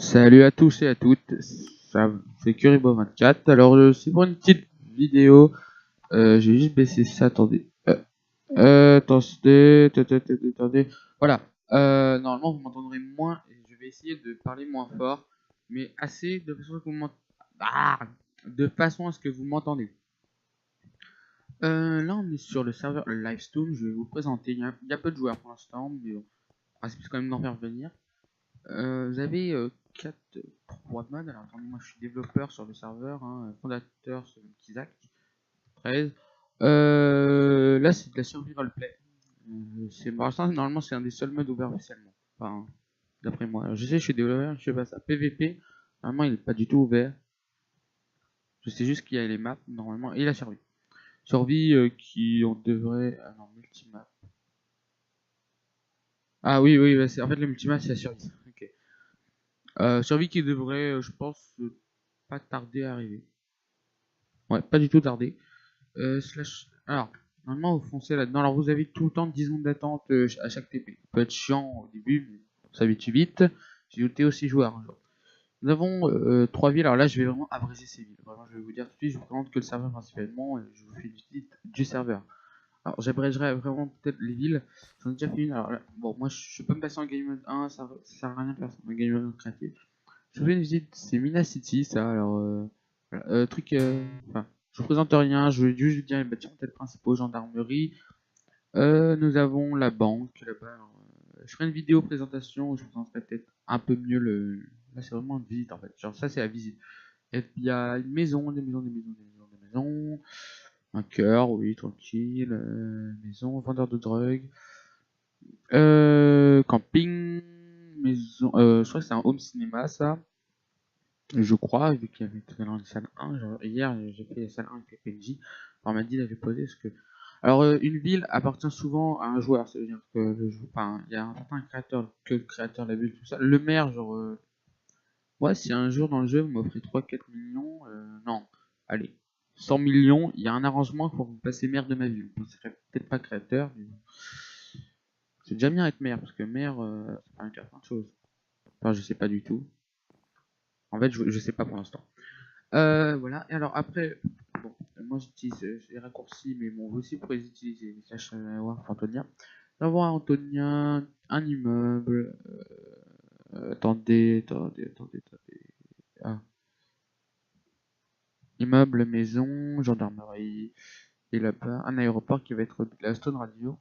Salut à tous et à toutes, ça c'est Kuribo24. Alors c'est pour une petite vidéo, j'ai juste baissé ça, attendez. Attendez. Voilà, normalement vous m'entendrez moins et je vais essayer de parler moins fort, mais assez de façon à ce que vous de façon à ce que vous m'entendez. Là on est sur le serveur Livestone, je vais vous présenter, il y a peu de joueurs pour l'instant, mais bon, on va quand même d'en faire venir. Vous avez 4 modes. Alors attendez, moi je suis développeur sur le serveur, hein, fondateur sur Kizak 13. Là c'est de la survie roleplay. C'est pour l'instant, normalement c'est un des seuls modes ouverts officiellement. Enfin, d'après moi. Alors, je sais, je suis développeur, je sais pas ça. PVP, normalement il est pas du tout ouvert. Je sais juste qu'il y a les maps normalement et la survie. Survie qui on devrait. Ah non, multimap. Ah oui, oui, en fait le multimap c'est la survie. Ok. Survie qui devrait, je pense, pas tarder à arriver. Ouais, pas du tout tarder. Alors, normalement, vous foncez là-dedans. Alors, vous avez tout le temps 10 secondes d'attente à chaque TP. Ça peut être chiant au début, mais on s'habitue vite. J'ai ajouté aussi joueur un jour. Nous avons 3 villes. Alors là, je vais vraiment abréger ces villes. Vraiment, je vais vous dire tout de suite, je vous présente que le serveur principalement. Et je vous fais du titre du serveur. Alors, j'abrégerai vraiment peut-être les villes. J'en ai déjà fait une. Alors là, bon, moi, je peux me passer en game mode 1. Ça sert à rien de faire ça en game mode créatif. Je fais une visite, c'est Mina City, ça. Alors, voilà, enfin, je vous présente rien, je vais juste vous dire les bâtiments peut-être principaux, gendarmerie. Nous avons la banque là-bas. Je ferai une vidéo présentation où je vous présenterai peut-être un peu mieux le. Là, c'est vraiment une visite en fait. Genre, ça, c'est la visite. Et puis, il y a une maison, des maisons, des maisons, des maisons, des maisons. Un cœur, oui, tranquille. Maison, vendeur de drogue. Camping. Maison. Je crois que c'est un home cinéma, ça. Je crois, vu qu'il y avait tout à l'heure une salle 1, genre, hier j'ai fait la salle 1 avec les PNJ, on m'a dit d'aller poser ce que. Alors une ville appartient souvent à un joueur, ça veut dire que enfin, il y a un certain créateur, que le créateur de la ville, tout ça. Le maire, genre, ouais, si un jour dans le jeu vous m'offrez 3-4 millions, non, allez, 100 millions, il y a un arrangement pour vous passer maire de ma ville. Vous ne serez peut-être pas créateur, mais bon. C'est déjà bien être maire, parce que maire, ça permet de faire plein de choses. Enfin, je sais pas du tout. En fait, je sais pas pour l'instant. Voilà, et alors après, bon, moi j'utilise les raccourcis, mais bon, vous aussi pourrez utiliser les slash war pour Antonia. D'avoir Antonia, un immeuble, attendez. Ah. Immeuble, maison, gendarmerie, et là-bas, un aéroport qui va être la Stone Radio.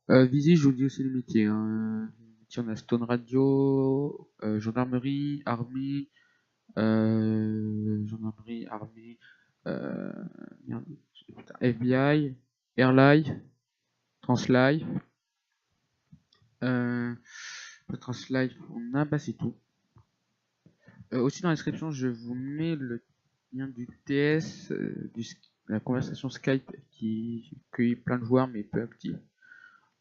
Visi, je vous dis aussi les métiers. Hein. On a Stone Radio, gendarmerie, armée, gendarmerie, armée, euh, merde, FBI, Airlife, Translife, euh, Translife, on a, bah c'est tout. Aussi dans la description, je vous mets le lien du TS, la conversation Skype qui accueille plein de joueurs mais peu actifs.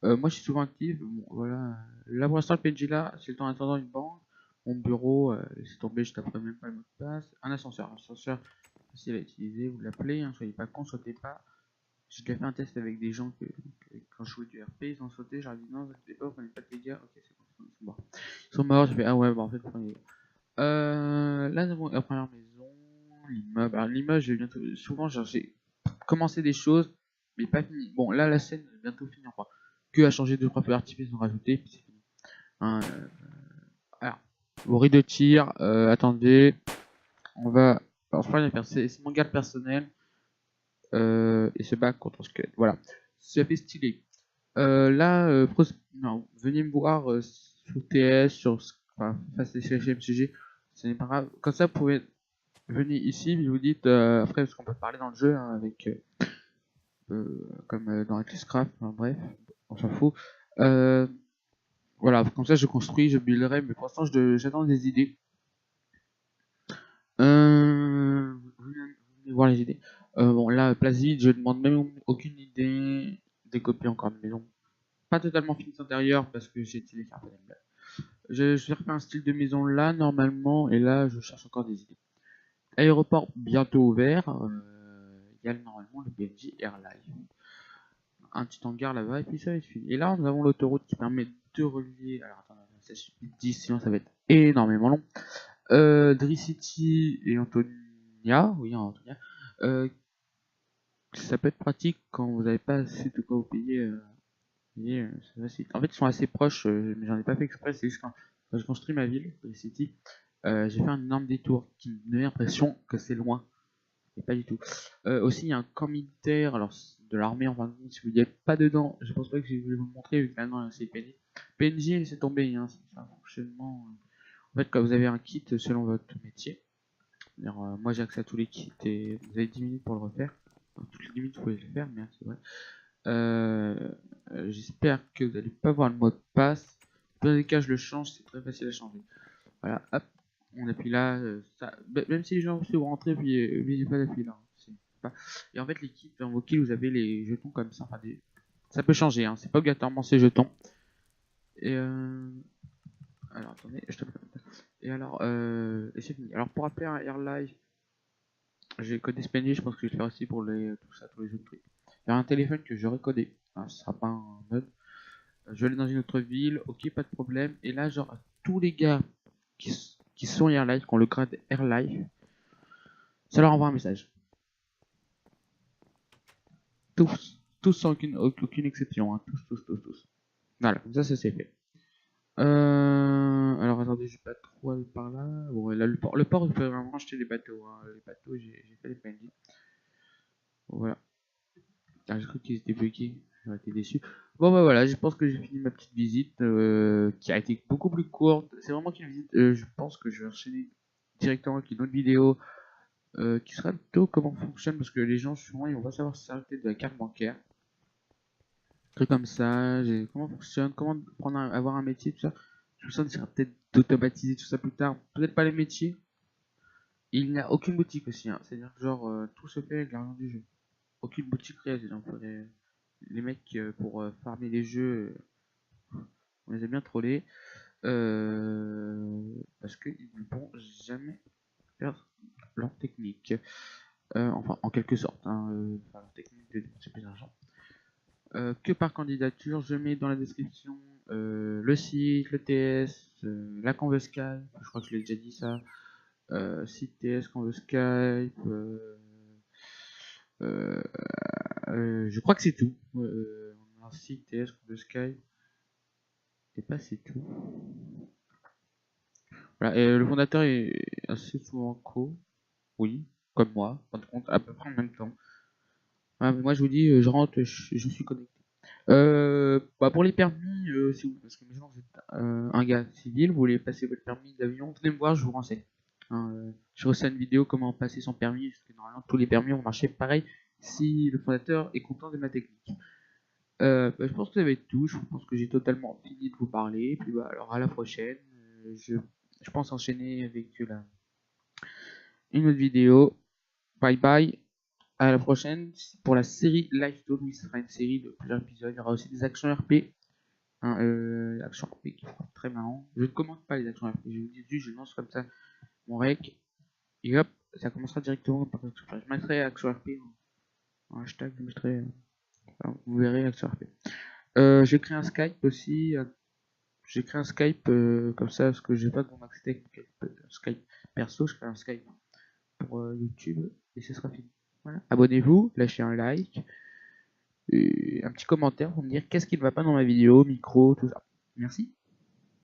Moi je suis souvent actif, bon, voilà. Là pour l'instant le PNJ là, c'est le temps d'attendre une banque. Mon bureau, c'est tombé juste après même pas le mot de passe. Un ascenseur facile à utiliser, vous l'appelez, hein, soyez pas con, sautez pas. J'ai déjà fait un test avec des gens quand je jouais du RP, ils ont sauté, j'ai dit non, vous inquiétez pas, vous prenez pas de dégâts, ok c'est bon, ils sont morts. Ils sont morts, j'ai fait ah ouais, bah en fait, prenez. Là nous avons la première maison, l'immeuble. Alors l'immeuble, je vais bientôt, souvent j'ai commencé des choses, mais pas fini. Bon là la scène est bientôt finie, enfin, que à changer 2-3 feux d'artifice, ont rajouté, puis c'est fini. Hein, alors, bruit de tir, attendez, on va. Alors je crois que c'est mon garde personnel. Et se bat contre Squelette. Voilà. Ça fait stylé. Là, non, venez me voir sur TS, enfin, face à MCG. Ce n'est pas grave. Comme ça, vous pouvez venir ici, vous dites après, parce qu'on peut parler dans le jeu hein, avec, comme dans Eclipsecraft, enfin, bref, on s'en fout. Voilà, comme ça, je construis, je builderai, mais pour l'instant, j'attends des idées. Vous venez voir les idées. Bon, là, place vide, je demande même aucune idée. Décopier encore une maison. Pas totalement fixe intérieur parce que j'ai utilisé un peu d'angle. Je vais refaire un style de maison là, normalement, et là, je cherche encore des idées. Aéroport bientôt ouvert. Il y a normalement le PNJ Airline. Un petit hangar là-bas, et puis ça va être fini. Et là, nous avons l'autoroute qui permet de relier. Alors, attendez, ça suffit de 10, sinon ça va être énormément long. Dricity et Antonia, oui, Antonia, ça peut être pratique quand vous n'avez pas assez de quoi vous payer. C'est facile. En fait, ils sont assez proches, mais j'en ai pas fait exprès. C'est juste quand je construis ma ville, Dricity, j'ai fait un énorme détour qui me donne l'impression que c'est loin. Et pas du tout. Aussi, il y a un camp militaire, alors de l'armée, enfin, si vous n'y êtes pas dedans, je pense pas que je vais vous le montrer, vu que maintenant c'est PNJ. PNJ, laissez tomber, hein, c'est un fonctionnement. En fait, quand vous avez un kit selon votre métier, moi j'ai accès à tous les kits et vous avez 10 minutes pour le refaire. Donc, toutes les 10 minutes, vous pouvez le faire, mais c'est vrai. J'espère que vous n'allez pas voir le mot de passe. Dans les cas, je le change, c'est très facile à changer. Voilà, hop, on appuie là. Même si les gens vont rentrer, puis n'oubliez pas d'appuyer là. Et en fait, les kits, dans vos kits, vous avez les jetons comme ça. Enfin, ça peut changer, hein, c'est pas obligatoirement ces jetons. Et alors, attendez, je te... Et alors, et c'est fini. Alors, pour appeler un AirLive, j'ai codé Spendy, je pense que je vais le faire aussi pour tout ça, tous les autres trucs. Il y a un téléphone que j'aurais codé, hein, ce sera pas un mode. Je vais aller dans une autre ville, ok, pas de problème. Et là, genre, tous les gars qui sont AirLive, qui ont le grade AirLive, ça leur envoie un message. Tous sans aucune exception, hein. Tous. Voilà, comme ça c'est fait. Alors attendez, j'ai pas trop aller par là. Bon, là, le port, il faut vraiment acheter des bateaux, hein. Les bateaux, j'ai fait les PNJ. Voilà. Ah, j'ai cru qu'ils étaient bloqués, j'aurais été déçu. Bon bah voilà, je pense que j'ai fini ma petite visite, qui a été beaucoup plus courte. C'est vraiment qu'une visite, je pense que je vais enchaîner directement avec une autre vidéo, qui sera plutôt comment fonctionne, parce que les gens souvent ils vont pas savoir s'arrêter de la carte bancaire. Trucs comme ça, comment fonctionne, comment avoir un métier, tout ça. Tout ça sera peut-être d'automatiser tout ça plus tard. Peut-être pas les métiers. Il n'y a aucune boutique aussi, hein. C'est-à-dire que genre tout se fait avec l'argent du jeu. Aucune boutique réelle, c'est-à-dire pour les mecs pour farmer les jeux, on les a bien trollés. Parce qu'ils ne vont jamais faire leur technique. Enfin, en quelque sorte, hein, leur technique de dépenser plus d'argent. Que par candidature, je mets dans la description le site, le TS, la Conve Skype, je crois que je l'ai déjà dit ça, site TS, Conve Skype, je crois que c'est tout. On a un site TS, Conve Skype, et pas c'est tout. Voilà, et le fondateur est assez souvent co, oui, comme moi, par contre, à peu près en même temps. Voilà, mais moi je vous dis, je rentre, je suis connecté. Bah pour les permis, si vous, parce que maintenant vous êtes un gars civil, vous voulez passer votre permis d'avion, venez me voir, je vous renseigne. Hein, je reçois une vidéo comment passer son permis, parce que normalement tous les permis vont marcher pareil si le fondateur est content de ma technique. Bah, je pense que ça va être tout, je pense que j'ai totalement fini de vous parler, puis bah alors à la prochaine, je pense enchaîner avec une autre vidéo. Bye bye. À la prochaine pour la série Live Zone. Oui, ce sera une série de plusieurs épisodes. Il y aura aussi des actions RP. Hein, actions RP qui sont très marrant. Je ne commente pas les actions RP. Je vous dis juste, je lance comme ça mon rec. Et hop, ça commencera directement par je mettrai action RP en hashtag. Je mettrai, vous verrez action RP. J'ai créé un Skype aussi. J'ai créé un Skype comme ça parce que j'ai pas de mon accès Skype perso. Je crée un Skype pour YouTube et ce sera fini. Voilà. Abonnez-vous, lâchez un like, et un petit commentaire pour me dire qu'est-ce qui ne va pas dans ma vidéo, micro, tout ça. Merci.